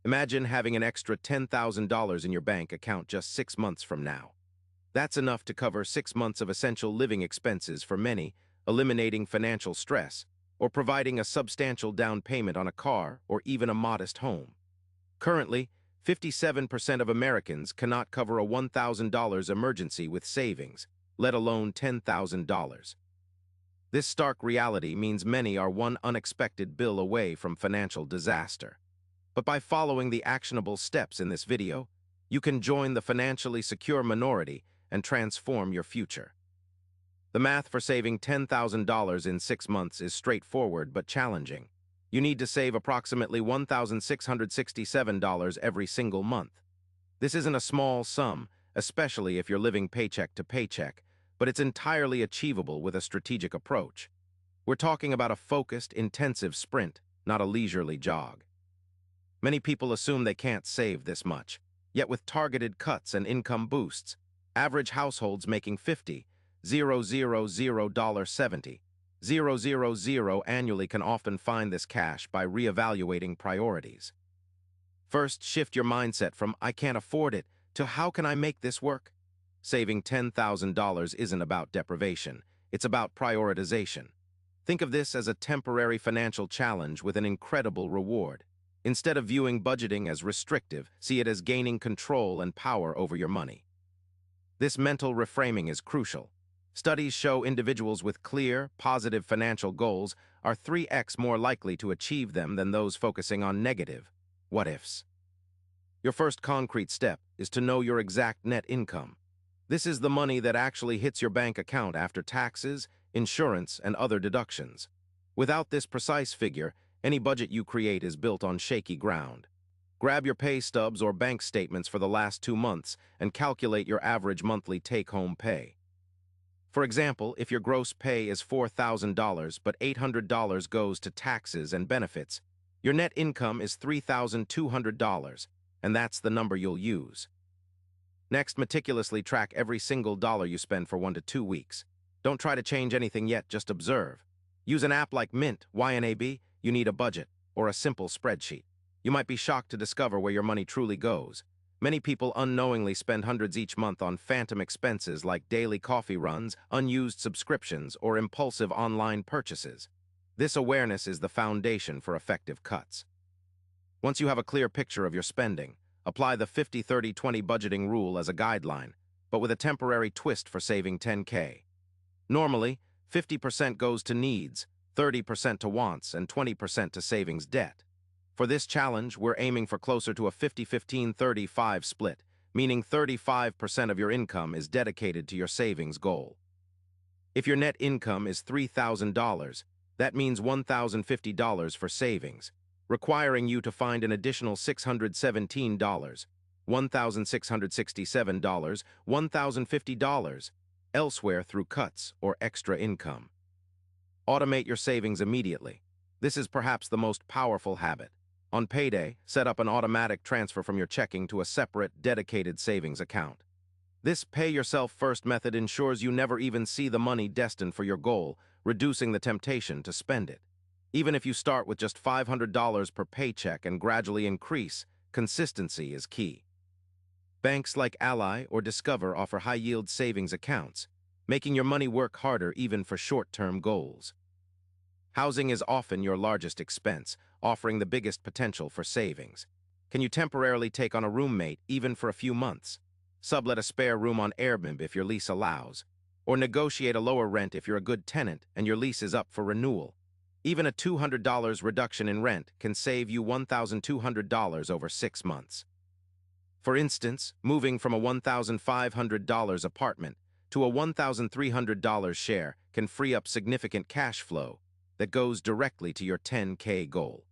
Imagine having an extra $10,000 in your bank account just 6 months from now. That's enough to cover 6 months of essential living expenses for many, eliminating financial stress, or providing a substantial down payment on a car or even a modest home. Currently, 57% of Americans cannot cover a $1,000 emergency with savings, let alone $10,000. This stark reality means many are one unexpected bill away from financial disaster. But by following the actionable steps in this video, you can join the financially secure minority and transform your future. The math for saving $10,000 in 6 months is straightforward but challenging. You need to save approximately $1,667 every single month. This isn't a small sum, especially if you're living paycheck to paycheck, but it's entirely achievable with a strategic approach. We're talking about a focused, intensive sprint, not a leisurely jog. Many people assume they can't save this much, yet with targeted cuts and income boosts, average households making $70,000 annually can often find this cash by reevaluating priorities. First, shift your mindset from "I can't afford it" to "How can I make this work?" Saving $10,000 isn't about deprivation, it's about prioritization. Think of this as a temporary financial challenge with an incredible reward. Instead of viewing budgeting as restrictive, see it as gaining control and power over your money. This mental reframing is crucial. Studies show individuals with clear, positive financial goals are 3x more likely to achieve them than those focusing on negative what-ifs. Your first concrete step is to know your exact net income. This is the money that actually hits your bank account after taxes, insurance, and other deductions. Without this precise figure, any budget you create is built on shaky ground. Grab your pay stubs or bank statements for the last 2 months and calculate your average monthly take-home pay. For example, if your gross pay is $4,000 but $800 goes to taxes and benefits, your net income is $3,200, and that's the number you'll use. Next, meticulously track every single dollar you spend for 1 to 2 weeks. Don't try to change anything yet, just observe. Use an app like Mint, YNAB, You Need a Budget, or a simple spreadsheet. You might be shocked to discover where your money truly goes. Many people unknowingly spend hundreds each month on phantom expenses like daily coffee runs, unused subscriptions, or impulsive online purchases. This awareness is the foundation for effective cuts. Once you have a clear picture of your spending, apply the 50-30-20 budgeting rule as a guideline, but with a temporary twist for saving $10K. Normally, 50% goes to needs, 30% to wants, and 20% to savings debt. For this challenge, we're aiming for closer to a 50-15-35 split, meaning 35% of your income is dedicated to your savings goal. If your net income is $3,000, that means $1,050 for savings, requiring you to find an additional $617, $1,667, $1,050 elsewhere through cuts or extra income. Automate your savings immediately. This is perhaps the most powerful habit. On payday, set up an automatic transfer from your checking to a separate, dedicated savings account. This pay-yourself-first method ensures you never even see the money destined for your goal, reducing the temptation to spend it. Even if you start with just $500 per paycheck and gradually increase, consistency is key. Banks like Ally or Discover offer high-yield savings accounts, making your money work harder even for short-term goals. Housing is often your largest expense, offering the biggest potential for savings. Can you temporarily take on a roommate even for a few months? Sublet a spare room on Airbnb if your lease allows, or negotiate a lower rent if you're a good tenant and your lease is up for renewal. Even a $200 reduction in rent can save you $1,200 over 6 months. For instance, moving from a $1,500 apartment to a $1,300 share can free up significant cash flow that goes directly to your $10K goal.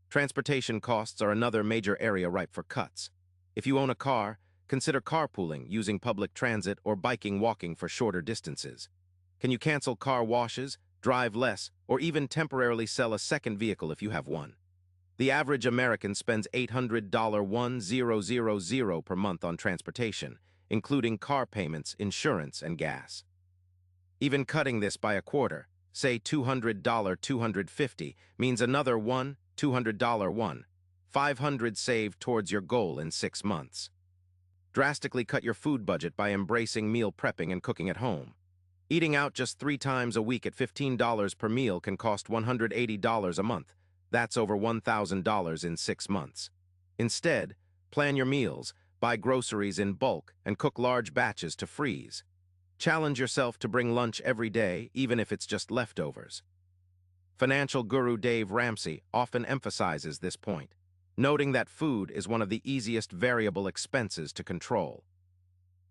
Transportation costs are another major area ripe for cuts. If you own a car, consider carpooling, using public transit, or walking for shorter distances. Can you cancel car washes, drive less, or even temporarily sell a second vehicle if you have one? The average American spends $800 per month on transportation, including car payments, insurance, and gas. Even cutting this by a quarter, say $200, $250, means another $200, 500 saved towards your goal in 6 months. Drastically cut your food budget by embracing meal prepping and cooking at home. Eating out just 3 times a week at $15 per meal can cost $180 a month. That's over $1,000 in 6 months. Instead, plan your meals, buy groceries in bulk, and cook large batches to freeze. Challenge yourself to bring lunch every day, even if it's just leftovers. Financial guru Dave Ramsey often emphasizes this point, noting that food is one of the easiest variable expenses to control.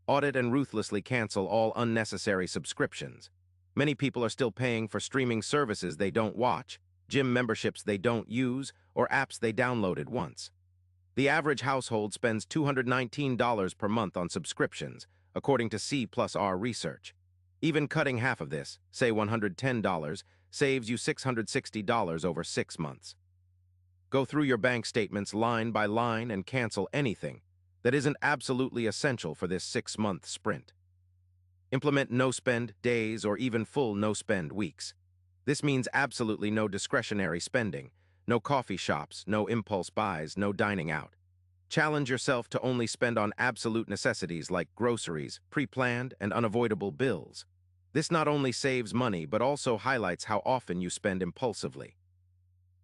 Audit and ruthlessly cancel all unnecessary subscriptions. Many people are still paying for streaming services they don't watch, gym memberships they don't use, or apps they downloaded once. The average household spends $219 per month on subscriptions, according to C+R research. Even cutting half of this, say $110, saves you $660 over 6 months. Go through your bank statements line by line and cancel anything that isn't absolutely essential for this 6-month sprint. Implement no-spend days or even full no-spend weeks. This means absolutely no discretionary spending, no coffee shops, no impulse buys, no dining out. Challenge yourself to only spend on absolute necessities like groceries, pre-planned, and unavoidable bills. This not only saves money but also highlights how often you spend impulsively.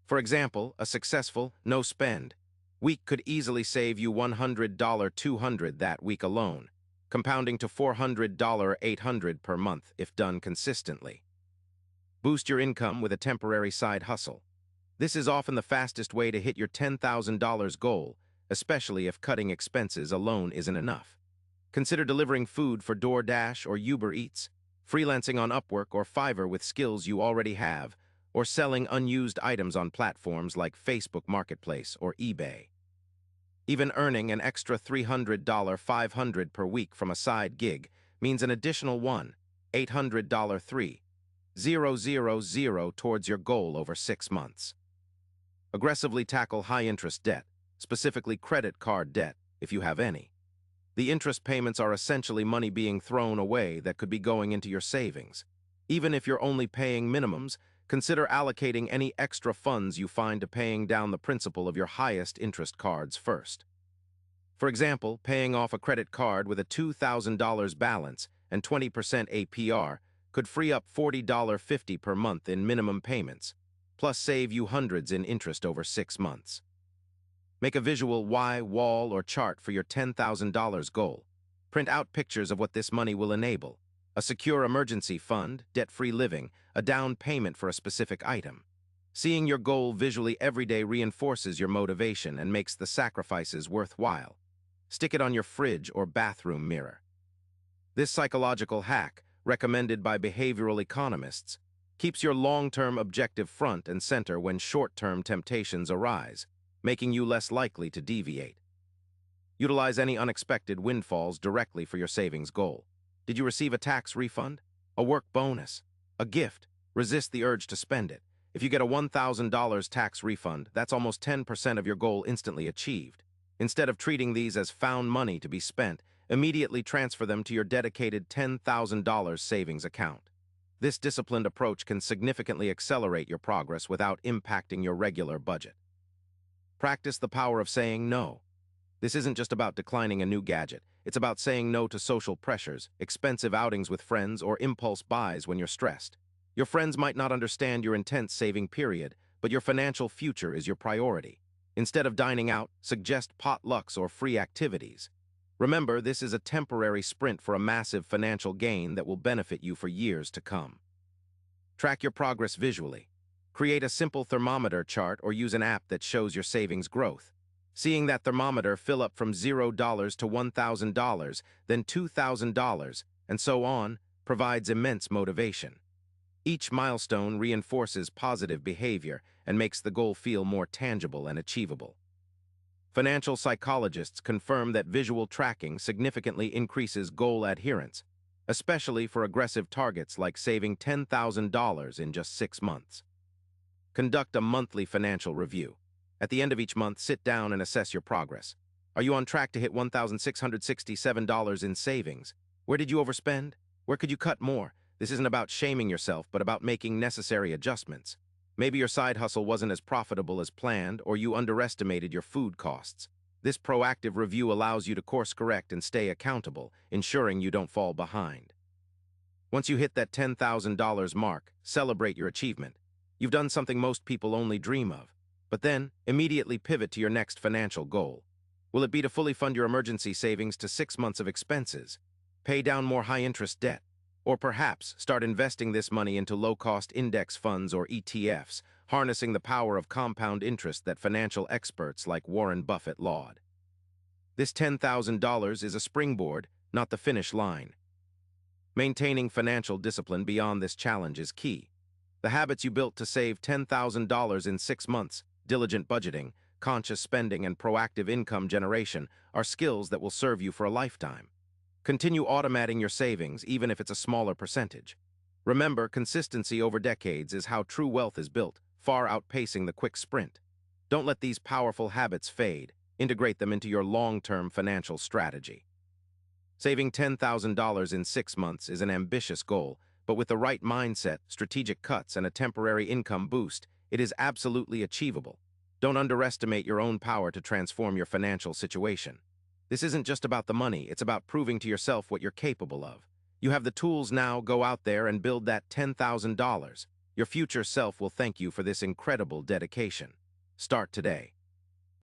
For example, a successful no-spend week could easily save you $100 $200 that week alone, compounding to $400 $800 per month if done consistently. Boost your income with a temporary side hustle. This is often the fastest way to hit your $10,000 goal, especially if cutting expenses alone isn't enough. Consider delivering food for DoorDash or Uber Eats, freelancing on Upwork or Fiverr with skills you already have, or selling unused items on platforms like Facebook Marketplace or eBay. Even earning an extra $300 $500 per week from a side gig means an additional $800 $3,000 towards your goal over 6 months. Aggressively tackle high-interest debt, specifically credit card debt, if you have any. The interest payments are essentially money being thrown away that could be going into your savings. Even if you're only paying minimums, consider allocating any extra funds you find to paying down the principal of your highest interest cards first. For example, paying off a credit card with a $2,000 balance and 20% APR could free up $40 $50 per month in minimum payments, plus save you hundreds in interest over 6 months. Make a visual why wall or chart for your $10,000 goal. Print out pictures of what this money will enable: a secure emergency fund, debt-free living, a down payment for a specific item. Seeing your goal visually every day reinforces your motivation and makes the sacrifices worthwhile. Stick it on your fridge or bathroom mirror. This psychological hack, recommended by behavioral economists, keeps your long-term objective front and center when short-term temptations arise, making you less likely to deviate. Utilize any unexpected windfalls directly for your savings goal. Did you receive a tax refund? A work bonus? A gift? Resist the urge to spend it. If you get a $1,000 tax refund, that's almost 10% of your goal instantly achieved. Instead of treating these as found money to be spent, immediately transfer them to your dedicated $10,000 savings account. This disciplined approach can significantly accelerate your progress without impacting your regular budget. Practice the power of saying no. This isn't just about declining a new gadget. It's about saying no to social pressures, expensive outings with friends, or impulse buys when you're stressed. Your friends might not understand your intense saving period, but your financial future is your priority. Instead of dining out, suggest potlucks or free activities. Remember, this is a temporary sprint for a massive financial gain that will benefit you for years to come. Track your progress visually. Create a simple thermometer chart or use an app that shows your savings growth. Seeing that thermometer fill up from $0 to $1,000, then $2,000, and so on, provides immense motivation. Each milestone reinforces positive behavior and makes the goal feel more tangible and achievable. Financial psychologists confirm that visual tracking significantly increases goal adherence, especially for aggressive targets like saving $10,000 in just 6 months. Conduct a monthly financial review. At the end of each month, sit down and assess your progress. Are you on track to hit $1,667 in savings? Where did you overspend? Where could you cut more? This isn't about shaming yourself, but about making necessary adjustments. Maybe your side hustle wasn't as profitable as planned, or you underestimated your food costs. This proactive review allows you to course correct and stay accountable, ensuring you don't fall behind. Once you hit that $10,000 mark, celebrate your achievement. You've done something most people only dream of. But then, immediately pivot to your next financial goal. Will it be to fully fund your emergency savings to 6 months of expenses, pay down more high-interest debt, or perhaps start investing this money into low-cost index funds or ETFs, harnessing the power of compound interest that financial experts like Warren Buffett laud? This $10,000 is a springboard, not the finish line. Maintaining financial discipline beyond this challenge is key. The habits you built to save $10,000 in 6 months, diligent budgeting, conscious spending, and proactive income generation, are skills that will serve you for a lifetime. Continue automating your savings, even if it's a smaller percentage. Remember, consistency over decades is how true wealth is built, far outpacing the quick sprint. Don't let these powerful habits fade. Integrate them into your long-term financial strategy. Saving $10,000 in 6 months is an ambitious goal, but with the right mindset, strategic cuts, and a temporary income boost, it is absolutely achievable. Don't underestimate your own power to transform your financial situation. This isn't just about the money, it's about proving to yourself what you're capable of. You have the tools now. Go out there and build that $10,000. Your future self will thank you for this incredible dedication. Start today.